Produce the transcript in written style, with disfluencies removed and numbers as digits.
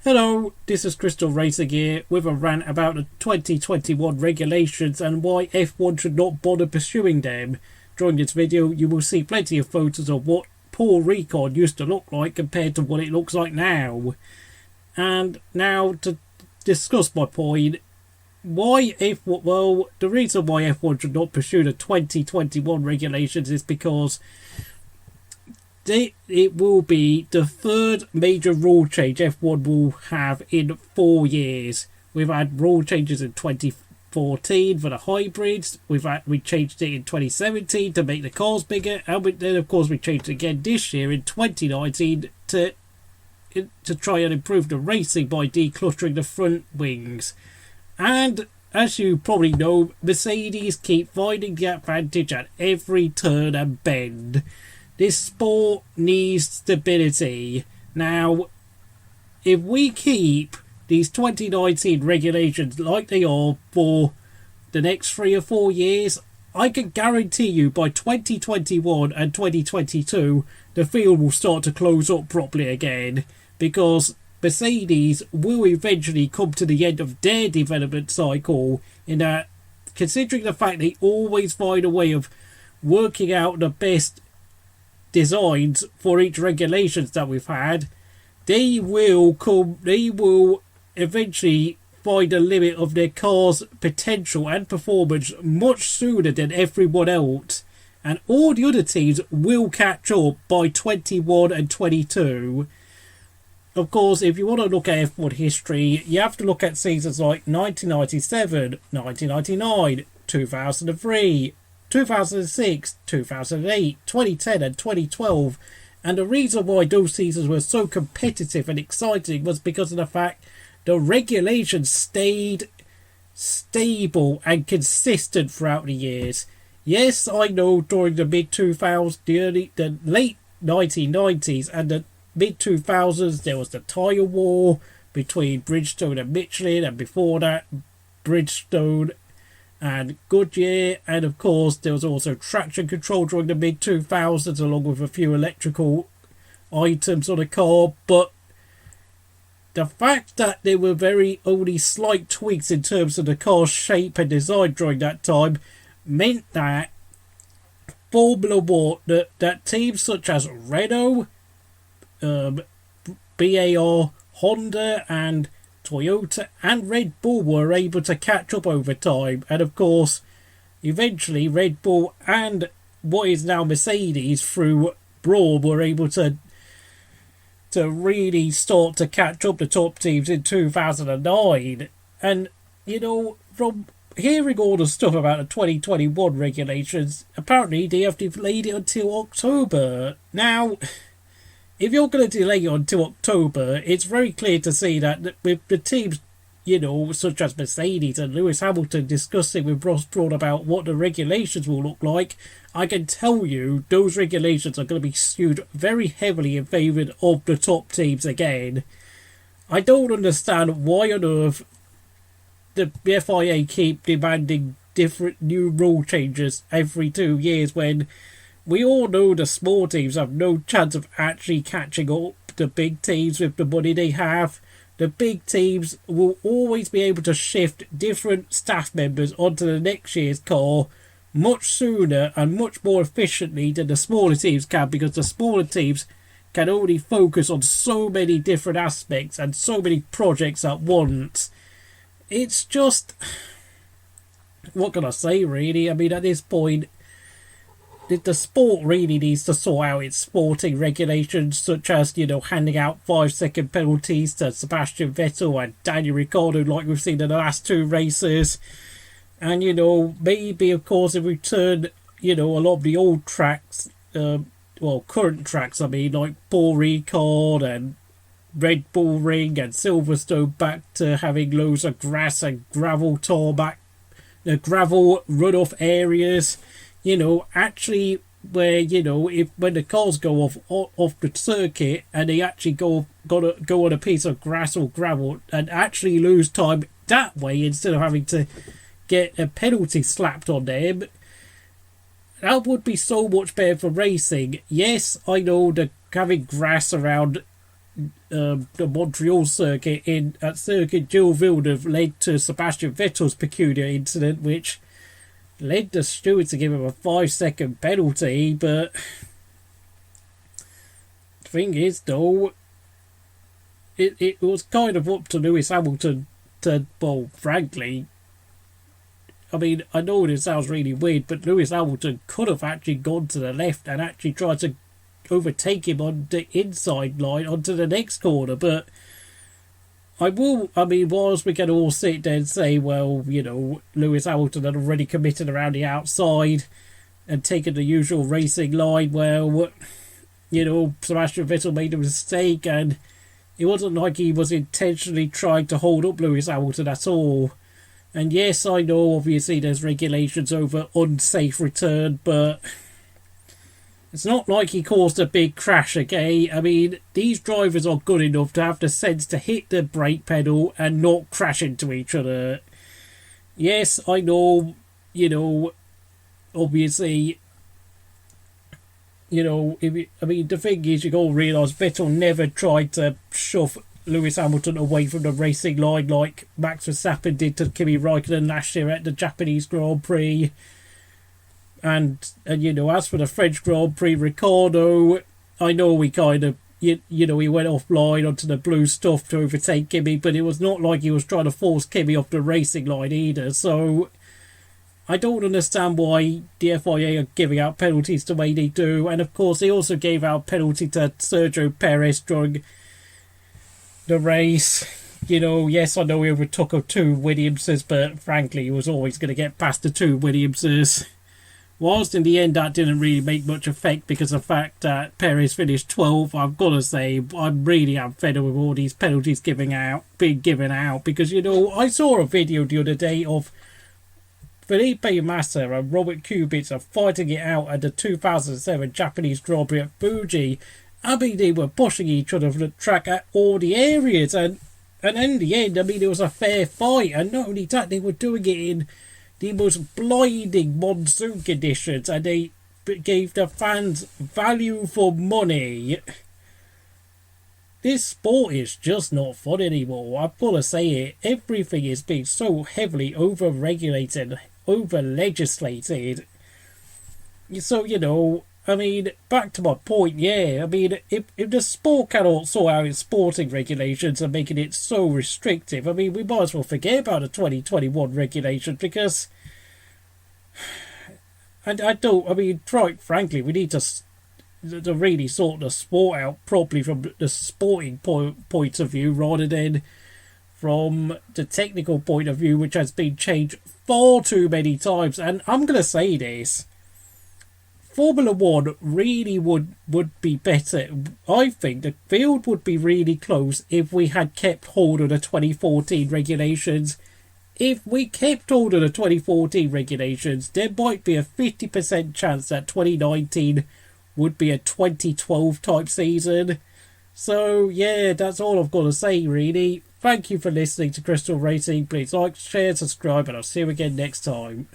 Hello, this is Crystal Racing here with a rant about the 2021 regulations and why F1 should not bother pursuing them. During this video, you will see plenty of photos of what Paul Ricard used to look like compared to what it looks like now. And now to discuss my point, the reason why F1 should not pursue the 2021 regulations is because it will be the third major rule change F1 will have in 4 years. We've had rule changes in 2014 for the hybrids. We changed it in 2017 to make the cars bigger, and then of course we changed it again this year in 2019 to try and improve the racing by decluttering the front wings. And as you probably know, Mercedes keep finding the advantage at every turn and bend. This sport needs stability. Now, if we keep these 2019 regulations like they are for the next 3 or 4 years, I can guarantee you by 2021 and 2022, the field will start to close up properly again, because Mercedes will eventually come to the end of their development cycle, in that, considering the fact they always find a way of working out the best designs for each regulations that we've had, they will eventually find a limit of their car's potential and performance much sooner than everyone else, and all the other teams will catch up by 21 and 22. Of course, if you want to look at F1 history, you have to look at seasons like 1997, 1999, 2003, 2006, 2008, 2010 and 2012, and the reason why those seasons were so competitive and exciting was because of the fact the regulations stayed stable and consistent throughout the years. Yes, I know during the mid-2000s, the late 1990s and the mid-2000s, there was the tyre war between Bridgestone and Michelin, and before that, Bridgestone and Goodyear, and of course there was also traction control during the mid-2000s along with a few electrical items on the car. But the fact that there were only slight tweaks in terms of the car's shape and design during that time meant that Formula 1, that teams such as Renault, BAR, Honda and Toyota and Red Bull were able to catch up over time, and of course eventually Red Bull and what is now Mercedes through Brawn were able to really start to catch up the top teams in 2009. And from hearing all the stuff about the 2021 regulations, apparently they have delayed it until October. Now, if you're going to delay it until October, it's very clear to see that with the teams, such as Mercedes and Lewis Hamilton discussing with Ross Brawn about what the regulations will look like, I can tell you those regulations are going to be skewed very heavily in favour of the top teams again. I don't understand why on earth the FIA keep demanding different new rule changes every 2 years when we all know the small teams have no chance of actually catching up the big teams with the money they have. The big teams will always be able to shift different staff members onto the next year's car much sooner and much more efficiently than the smaller teams can, because the smaller teams can only focus on so many different aspects and so many projects at once. It's just, what can I say really? I mean, at this point, the sport really needs to sort out its sporting regulations, such as, handing out 5-second penalties to Sebastian Vettel and Daniel Ricciardo like we've seen in the last 2 races. And, maybe, of course, if we turn, a lot of the old tracks, current tracks, I mean, like Paul Ricard and Red Bull Ring and Silverstone, back to having loads of grass and gravel tarmac, gravel runoff areas. Actually where, when the cars go off the circuit and they actually go on a piece of grass or gravel and actually lose time that way instead of having to get a penalty slapped on them, that would be so much better for racing. Yes, I know that having grass around the Montreal circuit at Circuit Gilles Villeneuve led to Sebastian Vettel's peculiar incident, which led the steward to give him a 5-second penalty. But the thing is, though, it was kind of up to Lewis Hamilton to, well, frankly, I mean, I know this sounds really weird, but Lewis Hamilton could have actually gone to the left and actually tried to overtake him on the inside line onto the next corner. But whilst we can all sit there and say, well, you know, Lewis Hamilton had already committed around the outside and taken the usual racing line, well, you know, Sebastian Vettel made a mistake, and it wasn't like he was intentionally trying to hold up Lewis Hamilton at all. And yes, I know obviously there's regulations over unsafe return, but it's not like he caused a big crash, okay? I mean, these drivers are good enough to have the sense to hit the brake pedal and not crash into each other. Yes, I know, you know, obviously, you know, the thing is, you gotta realise Vettel never tried to shove Lewis Hamilton away from the racing line like Max Verstappen did to Kimi Raikkonen last year at the Japanese Grand Prix. And you know, as for the French Grand Prix, Ricciardo, I know we kind of, you know, he went offline onto the blue stuff to overtake Kimi, but it was not like he was trying to force Kimi off the racing line either. So I don't understand why the FIA are giving out penalties the way they do. And of course, they also gave out penalty to Sergio Perez during the race. You know, yes, I know he overtook 2 Williamses, but frankly, he was always going to get past the 2 Williamses. Whilst in the end that didn't really make much effect because of the fact that Perez finished 12th, I've got to say, I'm really fed up with all these penalties being given out. Because, you know, I saw a video the other day of Felipe Massa and Robert Kubica fighting it out at the 2007 Japanese Grand Prix at Fuji. I mean, they were pushing each other from the track at all the areas, and in the end, I mean, it was a fair fight, and not only that, they were doing it in the most blinding monsoon conditions, and they gave the fans value for money. This sport is just not fun anymore. I've got to say it. Everything is being so heavily over-regulated, over-legislated. So, you know, I mean, back to my point, yeah. I mean, if the sport cannot sort out its sporting regulations and making it so restrictive, I mean, we might as well forget about the 2021 regulations because... And quite frankly, we need to really sort the sport out properly from the sporting point of view rather than from the technical point of view, which has been changed far too many times. And I'm going to say this. Formula One really would be better. I think the field would be really close if we had kept hold of the 2014 regulations. If we kept hold of the 2014 regulations, there might be a 50% chance that 2019 would be a 2012 type season. So, yeah, that's all I've got to say, really. Thank you for listening to Crystal Racing. Please like, share, subscribe, and I'll see you again next time.